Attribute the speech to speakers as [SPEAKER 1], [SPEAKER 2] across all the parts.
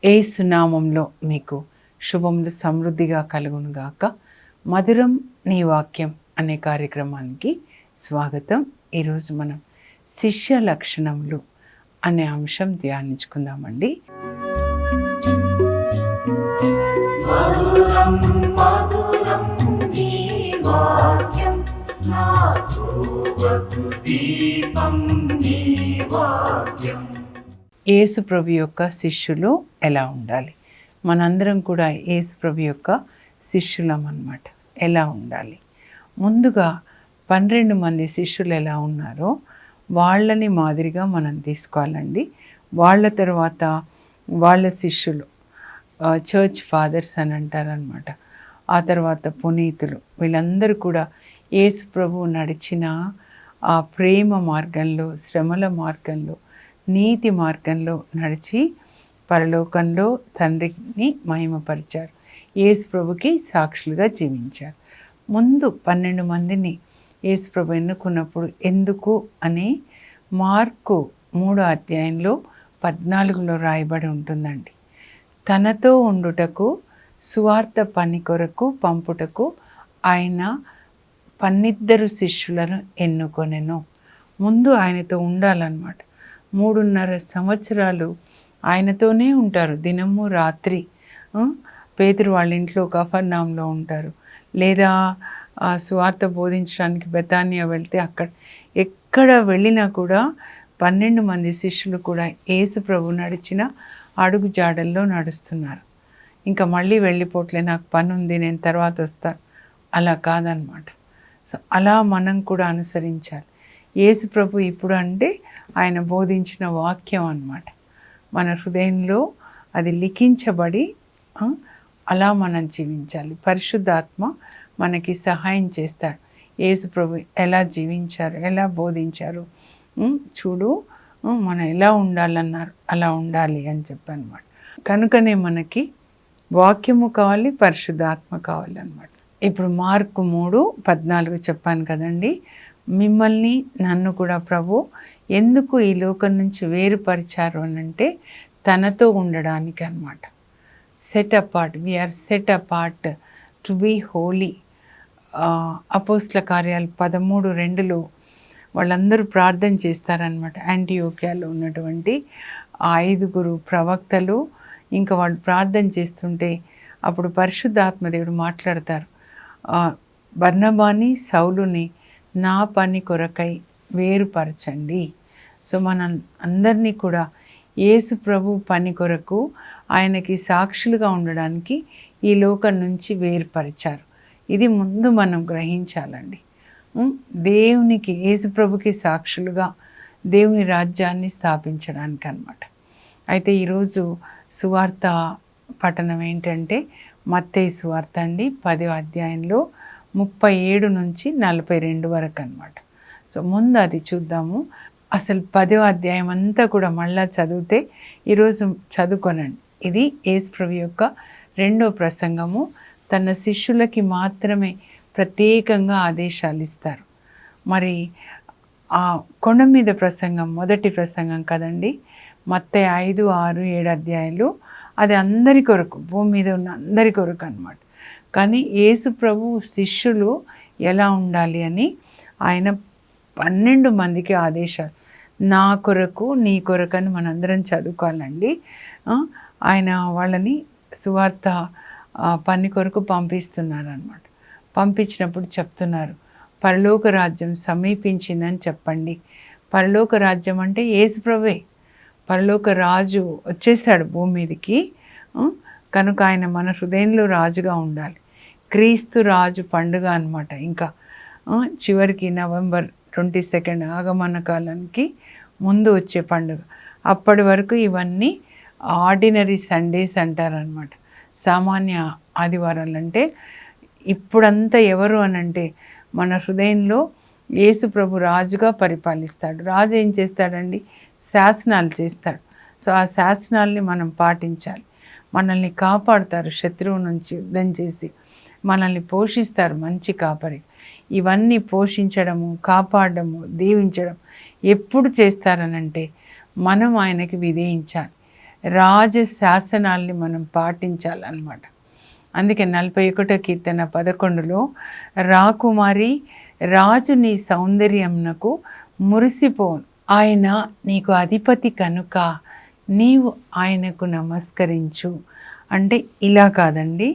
[SPEAKER 1] యేసు నామములో మీకు శుభములు సమృద్ధిగా కలుగునుగాక. మధురం నీ వాక్యం అనే కార్యక్రమానికి స్వాగతం. ఈరోజు మనం శిష్య లక్షణములు అనే అంశం ధ్యానించుకుందామండి. మధురం మధురం నీ వాక్యం నా త్రోవకు దీపం నీ వాక్యం. యేసు ప్రభు యొక్క శిష్యులు ఎలా ఉండాలి? మనందరం కూడా యేసు ప్రభు యొక్క శిష్యులం అన్నమాట. ఎలా ఉండాలి? ముందుగా 12 మంది శిష్యులు ఎలా ఉన్నారో వాళ్ళని మాదిరిగా మనం తీసుకోవాలండి. వాళ్ళ తర్వాత వాళ్ళ శిష్యులు చర్చ్ ఫాదర్స్ అని అంటారనమాట. ఆ తర్వాత పునీతులు, వీళ్ళందరూ కూడా యేసు ప్రభు నడిచిన ఆ ప్రేమ మార్గంలో, శ్రమల మార్గంలో, నీతి మార్గంలో నడిచి పరలోకంలో తండ్రిని మహిమపరిచారు. యేసు ప్రభుకి సాక్షులుగా జీవించారు. ముందు 12 మందిని యేసు ప్రభు ఎన్నుకున్నప్పుడు ఎందుకు అని మార్కు 3వ అధ్యాయంలో 14లో రాయబడి ఉంటుందండి. తనతో ఉండుటకు సువార్త పని కొరకు పంపుటకు ఆయన 12 శిష్యులను ఎన్నుకొనెను. ముందు ఆయనతో ఉండాలన్నమాట. 3.5 సంవత్సరాలు ఆయనతోనే ఉంటారు, దినము రాత్రి. పేతురు వాళ్ళ ఇంట్లో కఫర్నాంలో ఉంటారు, లేదా సువార్త బోధించడానికి బెతానియా వెళ్తే ఎక్కడ వెళ్ళినా కూడా 12 మంది శిష్యులు కూడా యేసు ప్రభు నడిచిన అడుగు జాడల్లో నడుస్తున్నారు. ఇంకా మళ్ళీ వెళ్ళిపోట్లే, నాకు పని ఉంది, నేను తర్వాత వస్తాను, అలా కాదనమాట. సో అలా మనం కూడా అనుసరించాలి. యేసు ప్రభు ఇప్పుడు అంటే ఆయన బోధించిన వాక్యం అన్నమాట. మన హృదయంలో అది లిఖించబడి అలా మనం జీవించాలి. పరిశుద్ధాత్మ మనకి సహాయం చేస్తాడు. యేసు ప్రభు ఎలా జీవించారు, ఎలా బోధించారు, చూడు మనం ఎలా ఉండాలన్నారు, అలా ఉండాలి అని చెప్పనమాట. కనుకనే మనకి వాక్యము కావాలి, పరిశుద్ధాత్మ కావాలన్నమాట. ఇప్పుడు మార్కు 3:14 చెప్పాను కదండి. మిమ్మల్ని నన్ను కూడా ప్రభు ఎందుకు ఈ లోకం నుంచి వేరుపరిచారు అని అంటే తనతో ఉండడానికి అన్నమాట. Set apart, we are set apart to be holy. అపోస్తల కార్యాలు 13:2లో వాళ్ళందరూ ప్రార్థన చేస్తారనమాట. యాంటియోకియాలో ఉన్నటువంటి 5 ప్రవక్తలు ఇంకా వాళ్ళు ప్రార్థన చేస్తుంటే అప్పుడు పరిశుద్ధాత్మ దేవుడు మాట్లాడతారు, బర్నబాని సౌలుని నా పని కొరకై వేరుపరచండి. సో మన అందరినీ కూడా యేసు ప్రభు పని కొరకు ఆయనకి సాక్షులుగా ఉండడానికి ఈ లోకం నుంచి వేరుపరిచారు. ఇది ముందు మనం గ్రహించాలండి. దేవునికి, యేసు ప్రభుకి సాక్షులుగా దేవుని రాజ్యాన్ని స్థాపించడానికి అన్నమాట. అయితే ఈరోజు సువార్త పఠనం ఏంటంటే మత్తయి సువార్త అండి, 10వ అధ్యాయంలో 37 నుంచి 42 వరకు అన్నమాట. సో ముందు అది చూద్దాము. అసలు 10వ అధ్యాయం అంతా కూడా మళ్ళా చదివితే ఈరోజు చదువుకోనండి. ఇది యేసు ప్రభు యొక్క 2వ ప్రసంగము. తన శిష్యులకి మాత్రమే ప్రత్యేకంగా ఆదేశాలు ఇస్తారు. మరి ఆ కొండ మీద ప్రసంగం మొదటి ప్రసంగం కదండి, మత్తయి 5, 6, 7 అధ్యాయాలు. అది అందరి కొరకు, భూమి మీద ఉన్న అందరి కొరకు అన్నమాట. కానీ యేసు ప్రభు శిష్యులు ఎలా ఉండాలి అని ఆయన 12 మందికి ఆదేశాలు, నా కొరకు నీ కొరకు అని మనందరం చదువుకోవాలండి. ఆయన వాళ్ళని సువార్త పని కొరకు పంపిస్తున్నారనమాట. పంపించినప్పుడు చెప్తున్నారు, పరలోక రాజ్యం సమీపించిందని చెప్పండి. పరలోక రాజ్యం అంటే యేసు ప్రభువే. పరలోక రాజు వచ్చేసాడు భూమి మీదకి. కనుక ఆయన మన హృదయంలో రాజుగా ఉండాలి. క్రీస్తు రాజు పండుగ అన్నమాట. ఇంకా చివరికి November 22 ఆగమన కాలానికి ముందు వచ్చే పండుగ. అప్పటి వరకు ఇవన్నీ ఆర్డినరీ సండేస్ అంటారనమాట, సామాన్య ఆదివారాలు. అంటే ఇప్పుడంతా ఎవరు అనంటే మన హృదయంలో యేసు ప్రభు రాజుగా పరిపాలిస్తాడు. రాజు ఏం చేస్తాడండి? శాసనాలు చేస్తాడు. సో ఆ శాసనాల్ని మనం పాటించాలి. మనల్ని కాపాడుతారు శత్రువు నుంచి యుద్ధం చేసి, మనల్ని పోషిస్తారు మంచి కాపరి. ఇవన్నీ పోషించడము, కాపాడము, దీవించడం ఎప్పుడు చేస్తారనంటే మనం ఆయనకి విధేయించాలి. రాజ శాసనాల్ని మనం పాటించాలన్నమాట. అందుకే 41 కీర్తన 11లో రాకుమారి రాజు నీ సౌందర్యంనకు మురిసిపోను, ఆయన నీకు అధిపతి కనుక నీవు ఆయనకు నమస్కరించు. అంటే ఇలా కాదండి,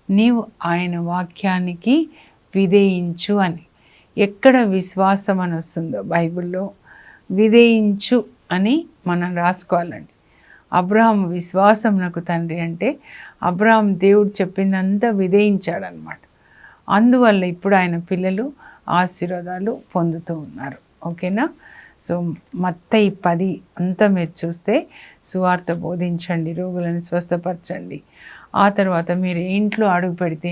[SPEAKER 1] నీవు ఆయన వాక్యానికి విధేయించు అని. ఎక్కడ విశ్వాసం అని వస్తుందో బైబిల్లో విధేయించు అని మనం రాసుకోవాలండి. అబ్రహాం విశ్వాసమునకు తండ్రి అంటే అబ్రహాం దేవుడు చెప్పిందంతా విధేయించాడనమాట. అందువల్ల ఇప్పుడు ఆయన పిల్లలు ఆశీర్వాదాలు పొందుతూ ఉన్నారు. ఓకేనా? సో మత్తయి 10 అంతా మీరు చూస్తే సువార్త బోధించండి, రోగులను స్వస్థపరచండి, ఆ తర్వాత మీరు ఇంట్లో అడుగు పెడితే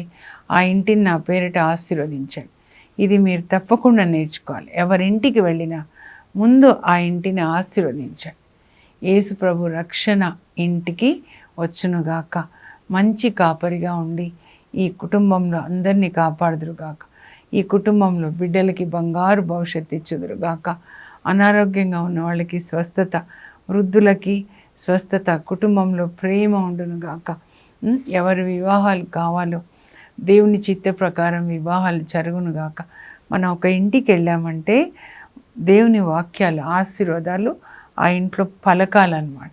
[SPEAKER 1] ఆ ఇంటిని నా పేరిట ఆశీర్వదించండి. ఇది మీరు తప్పకుండా నేర్చుకోవాలి. ఎవరింటికి వెళ్ళినా ముందు ఆ ఇంటిని ఆశీర్వదించండి. యేసు ప్రభు రక్షణ ఇంటికి వచ్చునుగాక. మంచి కాపరిగా ఉండి ఈ కుటుంబంలో అందరినీ కాపాడుదురుగాక. ఈ కుటుంబంలో బిడ్డలకి బంగారు భవిష్యత్తు ఇచ్చుదురుగాక. అనారోగ్యంగా ఉన్న వాళ్ళకి స్వస్థత, వృద్ధులకి స్వస్థత, కుటుంబంలో ప్రేమ ఉండునుగాక. ఎవరి వివాహాలు కావాలో దేవుని చిత్త ప్రకారం వివాహాలు జరుగునుగాక. మనం ఒక ఇంటికి వెళ్ళామంటే దేవుని వాక్యాలు, ఆశీర్వాదాలు ఆ ఇంట్లో పలకాలన్నమాట.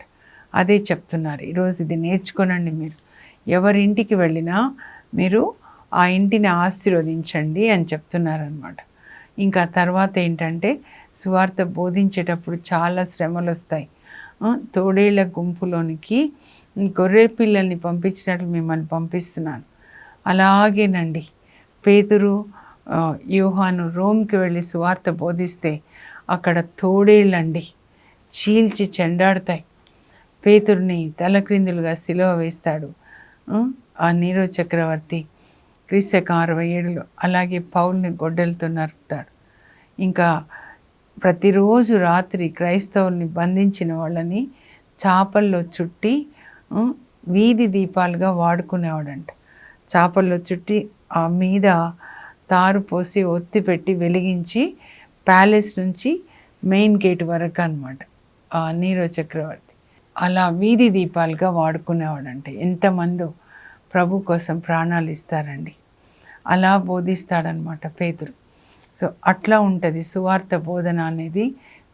[SPEAKER 1] అదే చెప్తున్నారు ఈరోజు. ఇది నేర్చుకోనండి. మీరు ఎవరింటికి వెళ్ళినా మీరు ఆ ఇంటిని ఆశీర్వదించండి అని చెప్తున్నారనమాట. ఇంకా తర్వాత ఏంటంటే సువార్త బోధించేటప్పుడు చాలా శ్రమలు వస్తాయి. తోడేళ్ల గుంపులోనికి గొర్రె పిల్లల్ని పంపించినట్లు మిమ్మల్ని పంపిస్తున్నాను. అలాగేనండి, పేతురు యోహాను రోమ్కి వెళ్ళి సువార్త బోధిస్తే అక్కడ తోడేళ్ళండి చీల్చి చెండాడుతాయి. పేతురుని తలక్రిందులుగా సిలువ వేస్తాడు ఆ నీరో చక్రవర్తి క్రీస్తు 67లో. అలాగే పౌల్ని గొడ్డలతో నరుకుతాడు. ఇంకా ప్రతిరోజు రాత్రి క్రైస్తవుల్ని బంధించిన వాళ్ళని చాపల్లో చుట్టి వీధి దీపాలుగా వాడుకునేవాడంట. చాపల్లో చుట్టి ఆ మీద తారు పోసి ఒత్తి పెట్టి వెలిగించి ప్యాలెస్ నుంచి మెయిన్ గేట్ వరకు అనమాట నీరో చక్రవర్తి అలా వీధి దీపాలుగా వాడుకునేవాడంట. ఎంతమందో ప్రభు కోసం ప్రాణాలు ఇస్తారండి. అలా బోధిస్తాడనమాట పేతురు. సో అట్లా ఉంటుంది సువార్త బోధన అనేది.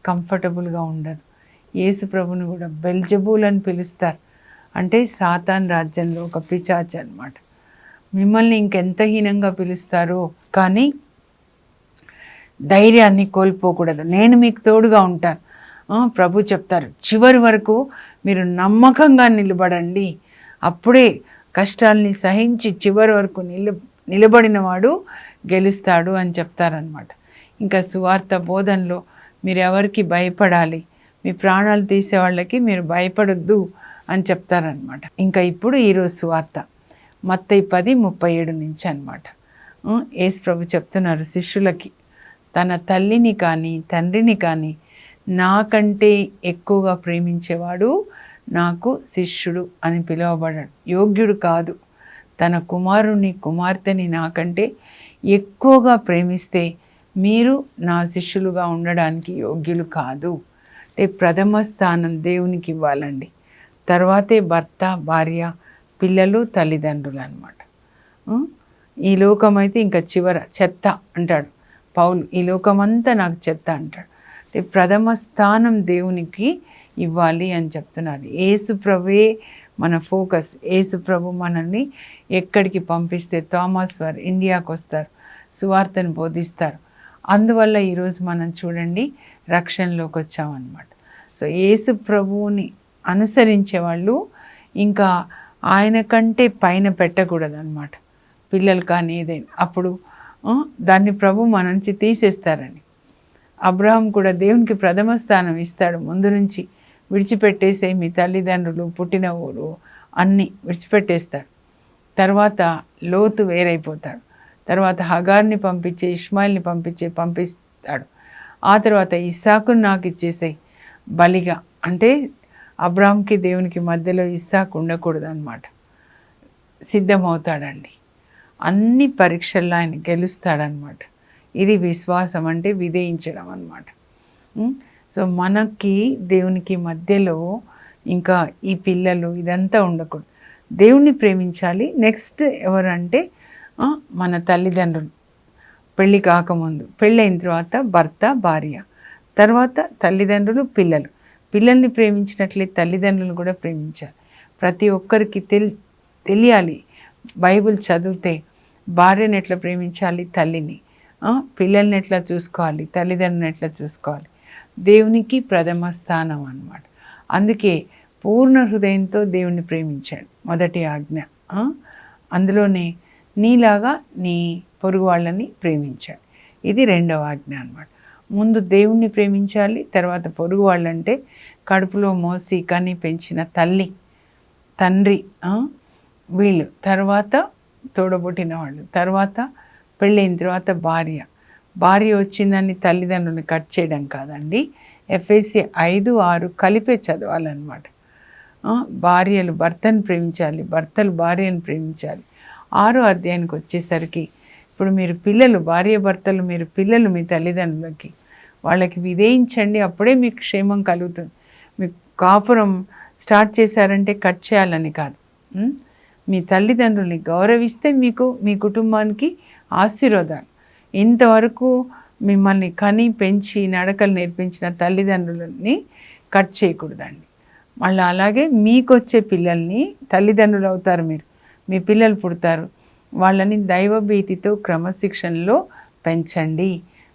[SPEAKER 1] కంఫర్టబుల్గా ఉండదు. యేసు ప్రభుని కూడా బెల్జబూల్ అని పిలుస్తారు. అంటే సాతాన్ రాజ్యంలో ఒక పిశాచ్ అనమాట. మిమ్మల్ని ఇంకెంత హీనంగా పిలుస్తారో కానీ ధైర్యాన్ని కోల్పోకూడదు. నేను మీకు తోడుగా ఉంటాను. ప్రభు చెప్తారు, చివరి వరకు మీరు నమ్మకంగా నిలబడండి, అప్పుడే కష్టాల్ని సహించి చివరి వరకు నిలబడిన వాడు గెలుస్తాడు అని చెప్తారనమాట. ఇంకా సువార్త బోధనలో మీరు ఎవరికి భయపడాలి, మీ ప్రాణాలు తీసే వాళ్ళకి మీరు భయపడొద్దు అని చెప్తారనమాట. ఇంకా ఇప్పుడు ఈరోజు సువార్త మత్తయి 10:37 నుంచి అనమాట. యేసు ప్రభు చెప్తున్నారు శిష్యులకి, తన తల్లిని కానీ తండ్రిని కానీ నాకంటే ఎక్కువగా ప్రేమించేవాడు నాకు శిష్యుడు అని పిలువబడాడు. యోగ్యుడు కాదు. తన కుమారుని కుమార్తెని నాకంటే ఎక్కువగా ప్రేమిస్తే మీరు నా శిష్యులుగా ఉండడానికి యోగ్యులు కాదు. అంటే ప్రథమ స్థానం దేవునికి ఇవ్వాలండి. తర్వాతే భర్త, భార్య, పిల్లలు, తల్లిదండ్రులు అనమాట. ఈ లోకమైతే ఇంకా చివర చెత్త అంటాడు పౌలు. ఈ లోకమంతా నాకు చెత్త అంటాడు. అంటే ప్రథమ స్థానం దేవునికి ఇవ్వాలి అని చెప్తున్నారు. యేసు ప్రభువే మన ఫోకస్. యేసు ప్రభు మనల్ని ఎక్కడికి పంపిస్తే థామస్ వారు ఇండియాకు వస్తారు, సువార్తను బోధిస్తారు. అందువల్ల ఈరోజు మనం చూడండి రక్షణలోకి వచ్చామన్నమాట. సో యేసు ప్రభువుని అనుసరించే వాళ్ళు ఇంకా ఆయన కంటే పైన పెట్టకూడదన్నమాట. పిల్లలు కానీ ఏదైనా అప్పుడు దాన్ని ప్రభు మన నుంచి తీసేస్తారని. అబ్రహాం కూడా దేవునికి ప్రథమ స్థానం ఇస్తాడు. ముందు నుంచి విడిచిపెట్టేసే మీ తల్లిదండ్రులు, పుట్టిన ఊరు అన్నీ విడిచిపెట్టేస్తాడు. తర్వాత లోతు వేరైపోతాడు. తర్వాత హగార్ని పంపించే, ఇష్మాయిల్ని పంపిస్తాడు. ఆ తర్వాత ఇస్సాకును నాకు ఇచ్చేసాయి బలిగా. అంటే అబ్రహాంకి దేవునికి మధ్యలో ఇస్సాకు ఉండకూడదు అన్నమాట. సిద్ధమవుతాడండి. అన్ని పరీక్షల్లో ఆయన గెలుస్తాడనమాట. ఇది విశ్వాసం అంటే విధేయించడం అన్నమాట. సో మనకి దేవునికి మధ్యలో ఇంకా ఈ పిల్లలు ఇదంతా ఉండకూడదు. దేవుణ్ణి ప్రేమించాలి. నెక్స్ట్ ఎవరంటే మన తల్లిదండ్రులు. పెళ్ళి కాకముందు, పెళ్ళైన తర్వాత భర్త భార్య, తర్వాత తల్లిదండ్రులు పిల్లలు. పిల్లల్ని ప్రేమించినట్లే తల్లిదండ్రులు కూడా ప్రేమించాలి. ప్రతి ఒక్కరికి తెలియాలి. బైబిల్ చదివితే భార్యను ఎట్లా ప్రేమించాలి, తల్లిని, పిల్లల్ని ఎట్లా చూసుకోవాలి, తల్లిదండ్రులను ఎట్లా చూసుకోవాలి. దేవునికి ప్రథమ స్థానం అన్నమాట. అందుకే పూర్ణ హృదయంతో దేవుణ్ణి ప్రేమించాడు, మొదటి ఆజ్ఞ. అందులోనే నీలాగా నీ పొరుగు వాళ్ళని ప్రేమించాడు, ఇది రెండవ ఆజ్ఞ అన్నమాట. ముందు దేవుణ్ణి ప్రేమించాలి, తర్వాత పొరుగు వాళ్ళంటే కడుపులో మోసి కని పెంచిన తల్లి తండ్రి వీళ్ళు, తర్వాత తోడబుట్టిన వాళ్ళు, తర్వాత పెళ్ళైన తర్వాత భార్య వచ్చిందని తల్లిదండ్రులను కట్ చేయడం కాదండి. ఎఫ్ఎస్సి 5:6 కలిపే చదవాలన్నమాట. భార్యలు భర్తను ప్రేమించాలి, భర్తలు భార్యను ప్రేమించాలి. 6వ అధ్యాయానికి వచ్చేసరికి ఇప్పుడు మీరు పిల్లలు, భార్య భర్తలు, మీరు పిల్లలు మీ తల్లిదండ్రులకి, వాళ్ళకి విధేయించండి, అప్పుడే మీకు క్షేమం కలుగుతుంది. మీకు కాపురం స్టార్ట్ చేశారంటే కట్ చేయాలని కాదు. మీ తల్లిదండ్రుల్ని గౌరవిస్తే మీకు మీ కుటుంబానికి ఆశీర్వాదాలు. ఇంతవరకు మిమ్మల్ని కని పెంచి నడకలు నేర్పించిన తల్లిదండ్రులని కట్ చేయకూడదండి. మళ్ళీ అలాగే మీకు వచ్చే పిల్లల్ని, తల్లిదండ్రులు అవుతారు మీరు, మీ పిల్లలు పుడతారు, వాళ్ళని దైవభీతితో క్రమశిక్షణలో పెంచండి.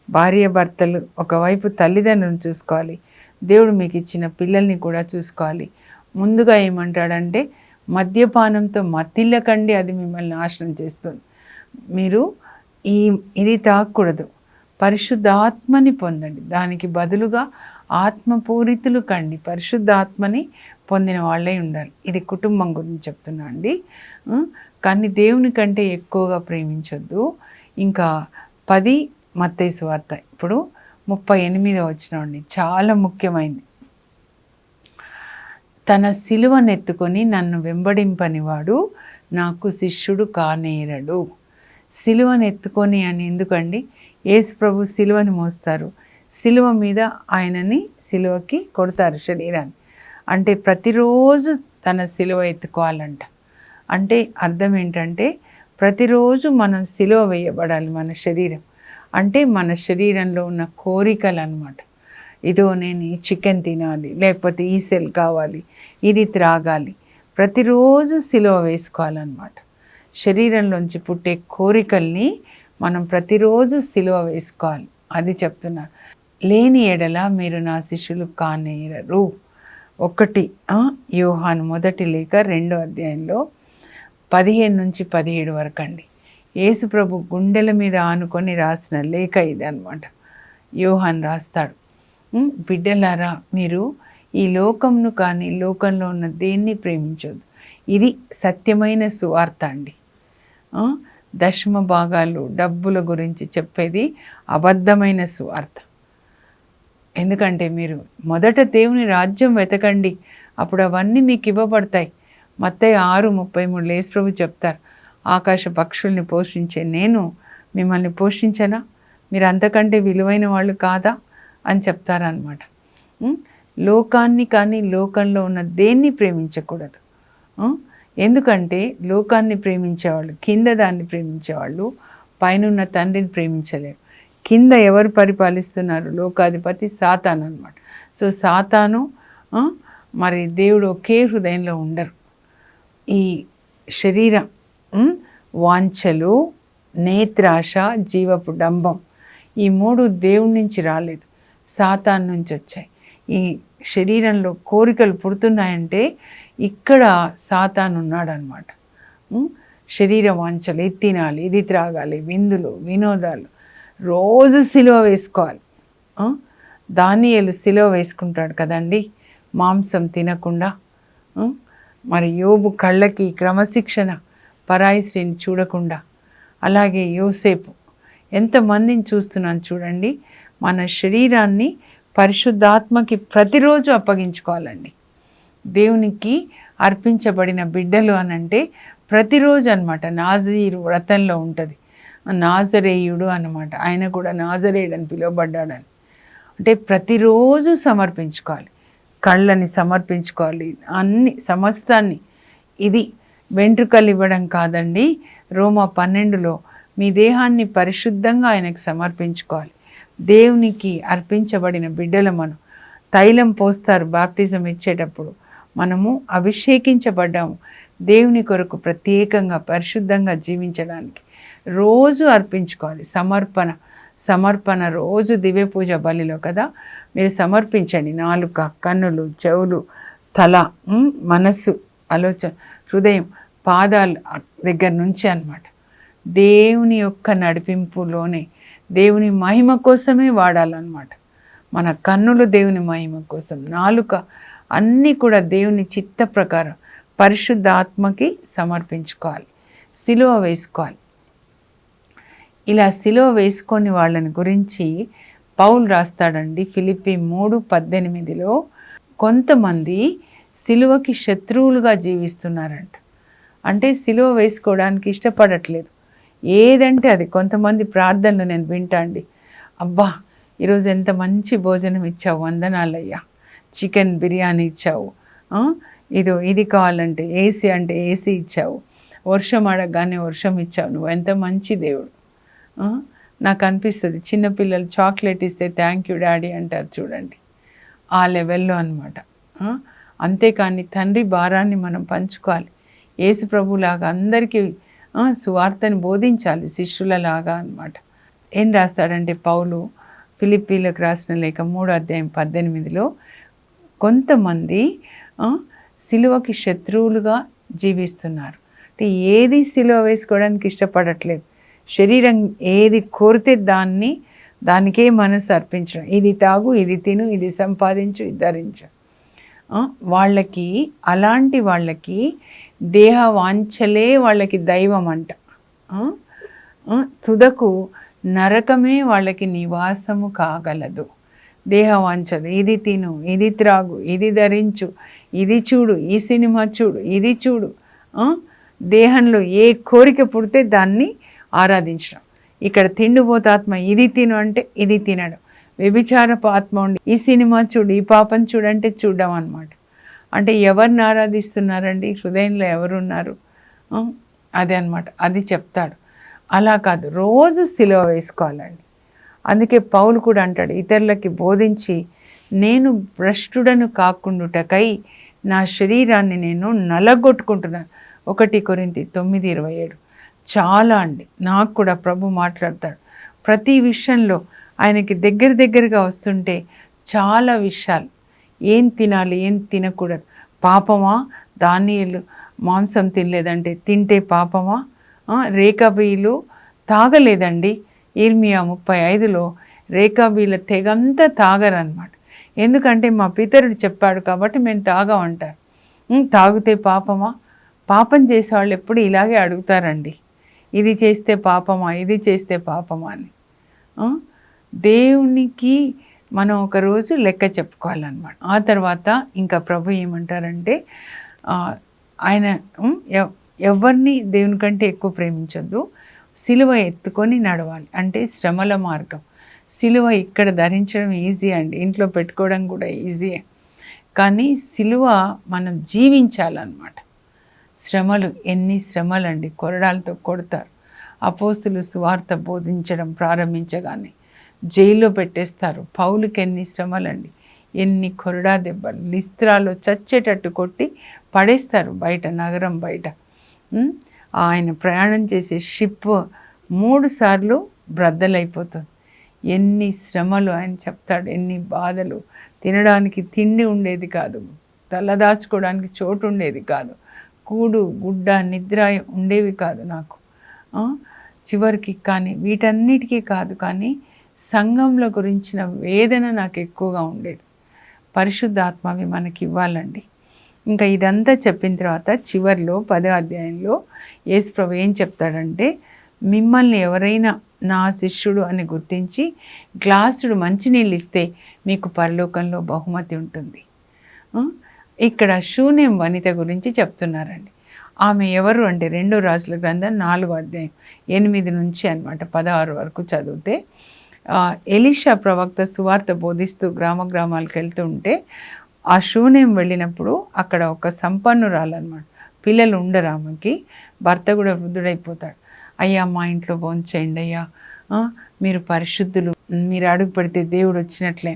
[SPEAKER 1] భార్య భర్తలు ఒకవైపు తల్లిదండ్రులను చూసుకోవాలి, దేవుడు మీకు ఇచ్చిన పిల్లల్ని కూడా చూసుకోవాలి. ముందుగా ఏమంటాడంటే మద్యపానంతో మత్తిల్లకండి, అది మిమ్మల్ని నాశనం చేస్తుంది. మీరు ఇది తాగకూడదు, పరిశుద్ధాత్మని పొందండి, దానికి బదులుగా ఆత్మపూరితులు కండి, పరిశుద్ధాత్మని పొందిన వాళ్ళే ఉండాలి. ఇది కుటుంబం గురించి చెప్తున్నా అండి. కానీ దేవుని కంటే ఎక్కువగా ప్రేమించొద్దు. ఇంకా 10 మత్తయి సువార్త ఇప్పుడు 38వ వచనం చాలా ముఖ్యమైనది. తన సిలువనెత్తుకొని నన్ను వెంబడింపనివాడు నాకు శిష్యుడు కానేరడు. సిలువనెత్తుకొని అని ఎందుకండి? యేసు ప్రభు సిలువని మోస్తారు, సిలువ మీద ఆయనని సిలువకి కొడతారు శరీరాన్ని. అంటే ప్రతిరోజు తన సిలువ ఎత్తుకోవాలంట. అంటే అర్థం ఏంటంటే ప్రతిరోజు మనం సిలువ వేయబడాలి. మన శరీరం అంటే మన శరీరంలో ఉన్న కోరికలు అన్నమాట. ఇదో నేను ఈ చికెన్ తినాలి, లేకపోతే ఈ సెల్ కావాలి, ఇది త్రాగాలి, ప్రతిరోజు సిలువ వేసుకోవాలన్నమాట. శరీరంలోంచి పుట్టే కోరికల్ని మనం ప్రతిరోజు సిలువ వేసుకోవాలి, అది చెప్తున్నారు. లేని ఎడల మీరు నా శిష్యులు కానేరరు. 1 యోహాను మొదటి లేఖ 2వ అధ్యాయంలో 15 నుంచి 17 వరకు అండి. యేసు ప్రభు గుండెల మీద ఆనుకొని రాసిన లేఖ ఇది అన్నమాట. యోహాన్ రాస్తాడు, బిడ్డలారా మీరు ఈ లోకంను కానీ లోకంలో ఉన్న దేన్ని ప్రేమించొద్దు. ఇది సత్యమైన సువార్త అండి. దశమ భాగాలు డబ్బుల గురించి చెప్పేది అబద్ధమైన సువార్త. ఎందుకంటే మీరు మొదట దేవుని రాజ్యం వెతకండి, అప్పుడు అవన్నీ మీకు ఇవ్వబడతాయి. మత్తయి 6:33 యేసు ప్రభు చెప్తారు, ఆకాశ పక్షుల్ని పోషించే నేను మిమ్మల్ని పోషించనా? మీరు అంతకంటే విలువైన వాళ్ళు కాదా అని చెప్తారనమాట. లోకాన్ని కానీ లోకంలో ఉన్న దేన్ని ప్రేమించకూడదు. ఎందుకంటే లోకాన్ని ప్రేమించేవాళ్ళు, కింద దాన్ని ప్రేమించేవాళ్ళు పైనున్న తండ్రిని ప్రేమించలేరు. కింద ఎవరు పరిపాలిస్తున్నారు? లోకాధిపతి సాతాను అన్నమాట. సో సాతాను మరి దేవుడు ఒకే హృదయంలో ఉండరు. ఈ శరీరం వాంఛలు, నేత్రాశ, జీవపు డంబం, ఈ 3 దేవుడి నుంచి రాలేదు, సాతాను నుంచి వచ్చాయి. ఈ శరీరంలో కోరికలు పుడుతున్నాయంటే ఇక్కడ సాతాను ఉన్నాడనమాట. శరీర వాంఛలు, ఇది తినాలి, ఇది త్రాగాలి, విందులు, వినోదాలు, రోజు సిలువ వేసుకోవాలి. దానియేలు సిలువ వేసుకుంటాడు కదండి, మాంసం తినకుండా. మరి యోబు కళ్ళకి క్రమశిక్షణ, పరాయి స్త్రీని చూడకుండా. అలాగే యోసేపు, ఎంతమందిని చూస్తున్నాను చూడండి. మన శరీరాన్ని పరిశుద్ధాత్మకి ప్రతిరోజు అప్పగించుకోవాలండి. దేవునికి అర్పించబడిన బిడ్డలు అనంటే ప్రతిరోజు అన్నమాట. నాజీరు వ్రతంలో ఉంటుంది. నాజరేయుడు అన్నమాట. ఆయన కూడా నాజరేయుడు అని పిలువబడ్డాడని. అంటే ప్రతిరోజు సమర్పించుకోవాలి, కళ్ళని సమర్పించుకోవాలి, అన్ని సమస్తాన్ని. ఇది వెంట్రుకలు ఇవ్వడం కాదండి. రోమా 12లో మీ దేహాన్ని పరిశుద్ధంగా ఆయనకు సమర్పించుకోవాలి. దేవునికి అర్పించబడిన బిడ్డల మనం. తైలం పోస్తారు బాప్టిజం ఇచ్చేటప్పుడు. మనము అభిషేకించబడ్డాము దేవుని కొరకు ప్రత్యేకంగా పరిశుద్ధంగా జీవించడానికి. రోజు అర్పించుకోవాలి. సమర్పణ రోజు దివ్య పూజ బలిలో కదా మీరు సమర్పించండి. నాలుక, కన్నులు, చెవులు, తల, మనస్సు, ఆలోచన, హృదయం, పాదాలు దగ్గర నుంచి అన్నమాట. దేవుని యొక్క నడిపింపులోనే దేవుని మహిమ కోసమే వాడాలన్నమాట. మన కన్నులు దేవుని మహిమ కోసం, నాలుక అన్నీ కూడా దేవుని చిత్త ప్రకారం పరిశుద్ధ ఆత్మకి సమర్పించుకోవాలి. సిలువ వేసుకోవాలి. ఇలా సిలువ వేసుకొని వాళ్ళని గురించి పౌలు రాస్తాడండి ఫిలిప్పీ 3:18లో. కొంతమంది సిలువకి శత్రువులుగా జీవిస్తున్నారంట. అంటే సిలువ వేసుకోవడానికి ఇష్టపడట్లేదు. ఏదంటే అది. కొంతమంది ప్రార్థనలు నేను వింటా అండి, అబ్బా ఈరోజు ఎంత మంచి భోజనం ఇచ్చావు, వందనాలయ్యా, చికెన్ బిర్యానీ ఇచ్చావు, ఇది కావాలంటే ఏసీ అంటే ఏసీ ఇచ్చావు, వర్షం అడగగానే వర్షం ఇచ్చావు, నువ్వు ఎంత మంచి దేవుడు. నాకు అనిపిస్తుంది చిన్నపిల్లలు చాక్లెట్ ఇస్తే థ్యాంక్ యూ డాడీ అంటారు చూడండి, ఆ లెవెల్లో అనమాట. అంతేకాని తండ్రి భారాన్ని మనం పంచుకోవాలి. యేసు ప్రభులాగా అందరికీ సువార్తని బోధించాలి, శిష్యులలాగా అన్నమాట. ఏం రాస్తాడంటే పౌలు ఫిలిప్పీలకు రాసిన లేఖ 3:18లో, కొంతమంది సిలువకి శత్రువులుగా జీవిస్తున్నారు. అంటే ఏది సిలువ వేసుకోవడానికి ఇష్టపడట్లేదు. శరీరం ఏది కోరితే దానికే మనసు అర్పించడం. ఇది తాగు, ఇది తిను, ఇది సంపాదించు, ఇది ధరించు. వాళ్ళకి, అలాంటి వాళ్ళకి దేహ వాంఛలే వాళ్ళకి దైవం అంట. తుదకు నరకమే వాళ్ళకి నివాసము కాగలదు. దేహ వాంఛలు, ఇది తిను, ఇది త్రాగు, ఇది ధరించు, ఇది చూడు, ఈ సినిమా చూడు, ఇది చూడు. దేహంలో ఏ కోరిక పుడితే దాన్ని ఆరాధించడం. ఇక్కడ తిండిపోతాత్మ ఇది తిను అంటే ఇది తినడం. వ్యభిచారపు ఆత్మ ఉండి ఈ సినిమా చూడు, ఈ పాపం చూడంటే చూడడం అన్నమాట. అంటే ఎవరిని ఆరాధిస్తున్నారండి? హృదయంలో ఎవరున్నారు? అదే అన్నమాట. అది చెప్తాడు. అలా కాదు, రోజు సిలువ వేసుకోవాలండి. అందుకే పౌలు కూడా అంటాడు, ఇతరులకి బోధించి నేను భ్రష్టుడను కాకుండుటకై నా శరీరాన్ని నేను నలగొట్టుకుంటున్నాను. 1 కొరింథీ 9:27. చాలా అండి. నాకు కూడా ప్రభు మాట్లాడతాడు ప్రతి విషయంలో. ఆయనకి దగ్గరగా వస్తుంటే చాలా విషయాలు, ఏం తినాలి, ఏం తినకూడదు, పాపమా, దానియేలు మాంసం తినలేదంటే తింటే పాపమా, రేకాబీలు తాగలేదండి. ఇర్మియా 35లో రేకాబీల తెగంతా తాగరనమాట. ఎందుకంటే మా పితరుడు చెప్పాడు కాబట్టి మేము తాగమంటారు. తాగితే పాపమా? పాపం చేసేవాళ్ళు ఎప్పుడు ఇలాగే అడుగుతారండి, ఇది చేస్తే పాపమా, ఇది చేస్తే పాపమా అని. దేవునికి మనం ఒకరోజు లెక్క చెప్పుకోవాలన్నమాట. ఆ తర్వాత ఇంకా ప్రభు ఏమంటారంటే, ఆయన ఎవరిని దేవుని కంటే ఎక్కువ ప్రేమించొద్దు, సిలువ ఎత్తుకొని నడవాలి. అంటే శ్రమల మార్గం. సిలువ ఇక్కడ ధరించడం ఈజీ అండి, ఇంట్లో పెట్టుకోవడం కూడా ఈజీయే. కానీ సిలువ మనం జీవించాలన్నమాట. శ్రమలు, ఎన్ని శ్రమలండి, కొరడాలతో కొడతారు. అపోస్తులు సువార్త బోధించడం ప్రారంభించగానే జైల్లో పెట్టేస్తారు. పౌలుకి ఎన్ని శ్రమలండి, ఎన్ని కొరడా దెబ్బలు, లిస్త్రాలో చచ్చేటట్టు కొట్టి పడేస్తారు బయట, నగరం బయట. ఆయన ప్రయాణం చేసే షిప్ 3 సార్లు బ్రద్దలైపోతుంది. ఎన్ని శ్రమలు ఆయన చెప్తాడు, ఎన్ని బాధలు. తినడానికి తిండి ఉండేది కాదు, తలదాచుకోవడానికి చోటు ఉండేది కాదు, కూడు గుడ్డ నిద్ర ఉండేవి కాదు నాకు. చివరికి కానీ వీటన్నిటికీ కాదు, కానీ సంఘంలో గురించిన వేదన నాకు ఎక్కువగా ఉండేది. పరిశుద్ధాత్మవి మనకి ఇవ్వాలండి. ఇంకా ఇదంతా చెప్పిన తర్వాత చివరిలో 10వ అధ్యాయంలో యేసు ప్రభు ఏం చెప్తాడంటే, మిమ్మల్ని ఎవరైనా నా శిష్యుడు అని గుర్తించి గ్లాసుడు మంచినీళ్ళు ఇస్తే మీకు పరలోకంలో బహుమతి ఉంటుంది. ఇక్కడ శూన్యం వనిత గురించి చెప్తున్నారండి. ఆమె ఎవరు అంటే 2 రాజుల గ్రంథం 4వ అధ్యాయం 8 నుంచి అన్నమాట 16 వరకు చదివితే ఎలీషా ప్రవక్త సువార్త బోధిస్తూ గ్రామాలకు వెళ్తూ ఉంటే ఆ షూనేం వెళ్ళినప్పుడు అక్కడ ఒక సంపన్నురాలన్నమాట. పిల్లలు ఉండరు ఆమెకి, భర్త కూడా వృద్ధుడైపోతాడు. అయ్యా మా ఇంట్లో భోంచేయండి అయ్యా, మీరు పరిశుద్ధులు, మీరు అడుగు పెడితే దేవుడు వచ్చినట్లే.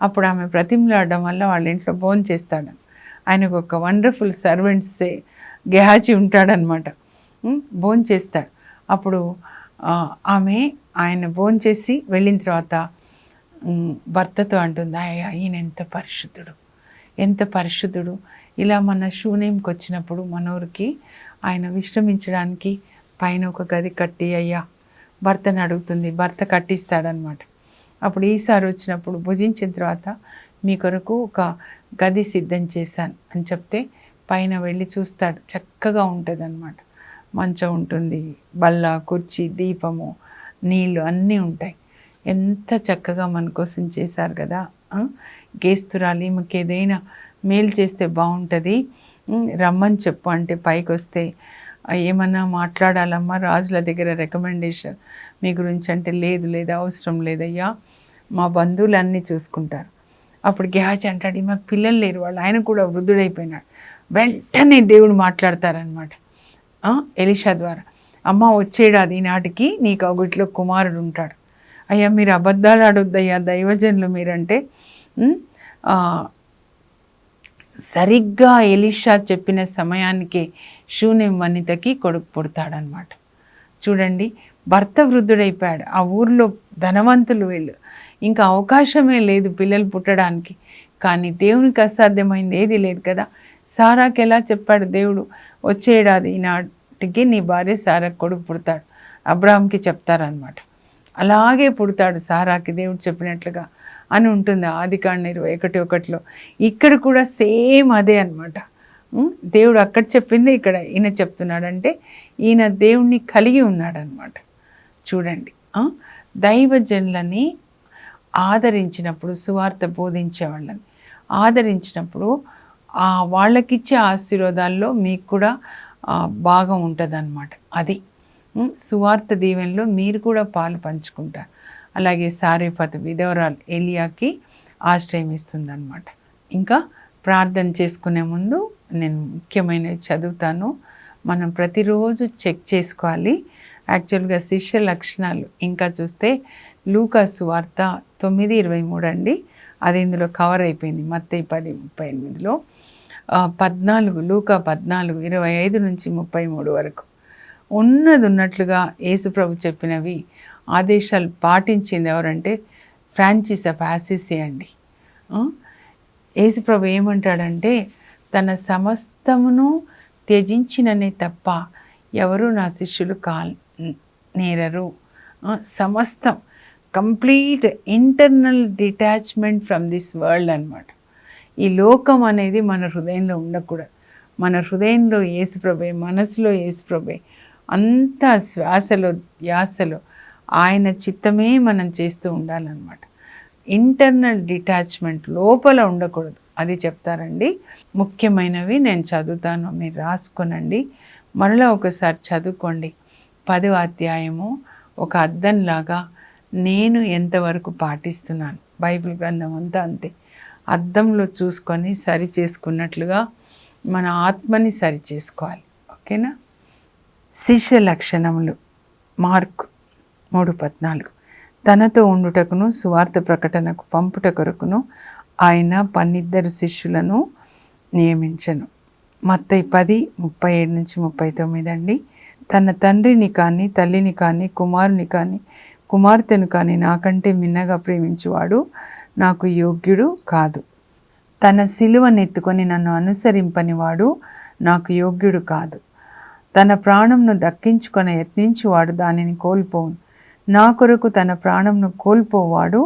[SPEAKER 1] అప్పుడు ఆమె ప్రతిమలాడడం వల్ల వాళ్ళ ఇంట్లో భోంచేస్తాడు. ఆయనకు ఒక వండర్ఫుల్ సర్వెంట్స్ గెహాజీ ఉంటాడనమాట. భోంచేస్తాడు. అప్పుడు ఆయన భోంచేసి వెళ్ళిన తర్వాత భర్తతో అంటుంది, అయ్యా ఈయన ఎంత పరిశుద్ధుడు, ఇలా మన షూనేంకి వచ్చినప్పుడు మన ఊరికి ఆయన విశ్రమించడానికి పైన ఒక గది కట్టి అయ్యా భర్తను అడుగుతుంది. భర్త కట్టిస్తాడనమాట. అప్పుడు ఈసారి వచ్చినప్పుడు భుజించిన తర్వాత మీ కొరకు ఒక గది సిద్ధం చేశాను అని చెప్తే పైన వెళ్ళి చూస్తాడు. చక్కగా ఉంటుంది అన్నమాట. మంచం ఉంటుంది, బల్ల, కుర్చీ, దీపము, నీళ్ళు అన్నీ ఉంటాయి. ఎంత చక్కగా మన కోసం చేశారు కదా. గేస్తురాలి ఈమెకి ఏదైనా మేలు చేస్తే బాగుంటుంది, రమ్మని చెప్పు అంటే పైకి వస్తే ఏమన్నా మాట్లాడాలమ్మా రాజుల దగ్గర రికమెండేషన్ మీ గురించి అంటే లేదు అవసరం లేదయ్యా, మా బంధువులు అన్నీ చూసుకుంటారు. అప్పుడు గెహాజీ అంటాడు, మాకు పిల్లలు లేరు, వాళ్ళు ఆయన కూడా వృద్ధుడైపోయినాడు. వెంటనే దేవుడు మాట్లాడతారనమాట ఎలీషా ద్వారా. అమ్మ వచ్చేడాది ఈనాటికి నీకు ఒకటిలో కుమారుడు ఉంటాడు. అయ్యా మీరు అబద్ధాలు ఆడొద్దయ్యా దైవజనులు మీరంటే. సరిగ్గా ఎలీషా చెప్పిన సమయానికి షూనేం వనితకి కొడుకు పుడతాడనమాట. చూడండి, భర్త వృద్ధుడైపోయాడు, ఆ ఊర్లో ధనవంతులు వీళ్ళు, ఇంకా అవకాశమే లేదు పిల్లలు పుట్టడానికి. కానీ దేవునికి అసాధ్యమైంది ఏది లేదు కదా. సారాకి ఎలా చెప్పాడు దేవుడు, వచ్చేడాది ఈనాటికి నీ భార్య సారాకి కొడుకు పుడతాడు, అబ్రాహాంకి చెప్తారనమాట. అలాగే పుడతాడు సారాకి దేవుడు చెప్పినట్లుగా అని ఉంటుంది ఆదికాండం 21:1. ఇక్కడ కూడా సేమ్ అదే అనమాట. దేవుడు అక్కడ చెప్పింది ఇక్కడ ఈయన చెప్తున్నాడంటే ఈయన దేవుణ్ణి కలిగి ఉన్నాడనమాట. చూడండి, దైవజనులని ఆదరించినప్పుడు, సువార్త బోధించే వాళ్ళని ఆదరించినప్పుడు వాళ్ళకిచ్చే ఆశీర్వాదాల్లో మీకు కూడా భాగం ఉంటుంది అన్నమాట. అది సువార్త దీవెనలో మీరు కూడా పాలు పంచుకుంటారు. అలాగే సారెఫతు విధవరాలు ఏలియాకి ఆశ్రయం ఇస్తుందన్నమాట. ఇంకా ప్రార్థన చేసుకునే ముందు నేను ముఖ్యమైనవి చదువుతాను. మనం ప్రతిరోజు చెక్ చేసుకోవాలి. యాక్చువల్గా శిష్య లక్షణాలు ఇంకా చూస్తే లూకా సువార్త 9:23 అండి, అది ఇందులో కవర్ అయిపోయింది. మత్తయి 10:38లో 14 లూకా 14:25 నుంచి 33 వరకు ఉన్నట్లుగా యేసుప్రభు చెప్పినవి ఆదేశాలు పాటించింది ఎవరంటే ఫ్రాన్సిస్ ఆఫ్ అసిసి అండి. యేసుప్రభు ఏమంటాడంటే తన సమస్తమును త్యజించిననే తప్ప ఎవరు నా శిష్యులు నేరరు. సమస్తం, complete internal detachment from this world అన్నమాట. ఈ లోకం అనేది మన హృదయంలో ఉండకూడదు. మన హృదయంలో యేసుప్రభే, మనసులో యేసుప్రభే, అంత శ్వాసలో ధ్యాసలో ఆయన చిత్తమే మనం చేస్తూ ఉండాలన్నమాట. ఇంటర్నల్ డిటాచ్మెంట్ లోపల ఉండకూడదు, అది చెప్తారండి. ముఖ్యమైనవి నేను చదువుతాను, మీరు రాసుకొనండి, మరలా ఒకసారి చదువుకోండి. 10వ అధ్యాయము ఒక అద్దంలాగా నేను ఎంతవరకు పాటిస్తున్నాను. బైబిల్ గ్రంథం అంతా అంతే, అద్దంలో చూసుకొని సరి చేసుకున్నట్లుగా మన ఆత్మని సరి చేసుకోవాలి. ఓకేనా? శిష్య లక్షణములు మార్కు 3:14. తనతో ఉండుటకును సువార్త ప్రకటనకు పంపుట కొరకును ఆయన 12 శిష్యులను నియమించెను. మత్తయి 10:37 నుంచి 39 అండి. తన తండ్రిని కానీ, తల్లిని కానీ, కుమారుని కానీ, కుమార్తెను కానీ నాకంటే మిన్నగా ప్రేమించువాడు నాకు యోగ్యుడు కాదు. తన సిలువనెత్తుకొని నన్ను అనుసరింపనివాడు నాకు యోగ్యుడు కాదు. తన ప్రాణంను దక్కించుకొని యత్నించువాడు దానిని కోల్పోవును. నా కొరకు తన ప్రాణంను కోల్పోవాడు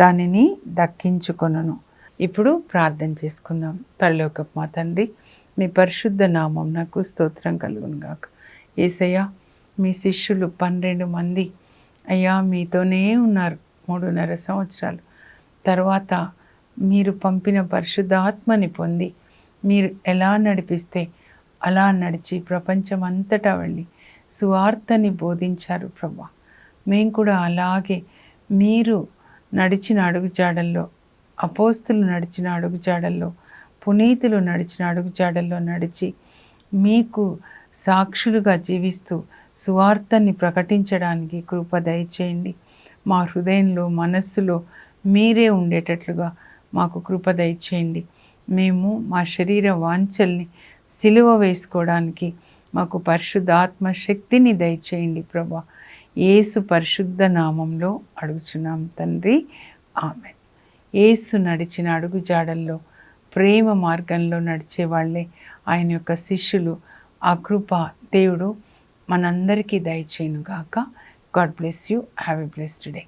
[SPEAKER 1] దానిని దక్కించుకొనును. ఇప్పుడు ప్రార్థన చేసుకుందాం. పరలోకపు మా తండ్రి, మీ పరిశుద్ధ నామం నాకు స్తోత్రం కలుగును గాక. యేసయ్య, మీ శిష్యులు 12 మంది అయ్యా మీతోనే ఉన్నారు 3.5 సంవత్సరాలు. తర్వాత మీరు పంపిన పరిశుద్ధాత్మని పొంది మీరు ఎలా నడిపిస్తే అలా నడిచి ప్రపంచం అంతటా వెళ్ళి సువార్తని బోధించారు ప్రభా. మేము కూడా అలాగే మీరు నడిచిన అడుగుజాడల్లో, అపోస్తులు నడిచిన అడుగుజాడల్లో, పునీతులు నడిచిన అడుగుజాడల్లో నడిచి మీకు సాక్షులుగా జీవిస్తూ సువార్తని ప్రకటించడానికి కృప దయచేయండి. మా హృదయంలో, మనస్సులో మీరే ఉండేటట్లుగా మాకు కృప దయచేయండి. మేము మా శరీర వాంఛల్ని సిలువ వేసుకోవడానికి మాకు పరిశుద్ధాత్మ శక్తిని దయచేయండి ప్రభా. యేసు పరిశుద్ధ నామంలో అడుగుచున్నాం తండ్రి, ఆమెన్. యేసు నడిచిన అడుగుజాడల్లో ప్రేమ మార్గంలో నడిచే వాళ్ళే ఆయన యొక్క శిష్యులు. ఆ కృప దేవుడు మనందరికీ దయచేయును గాక. God bless you. Have a blessed day.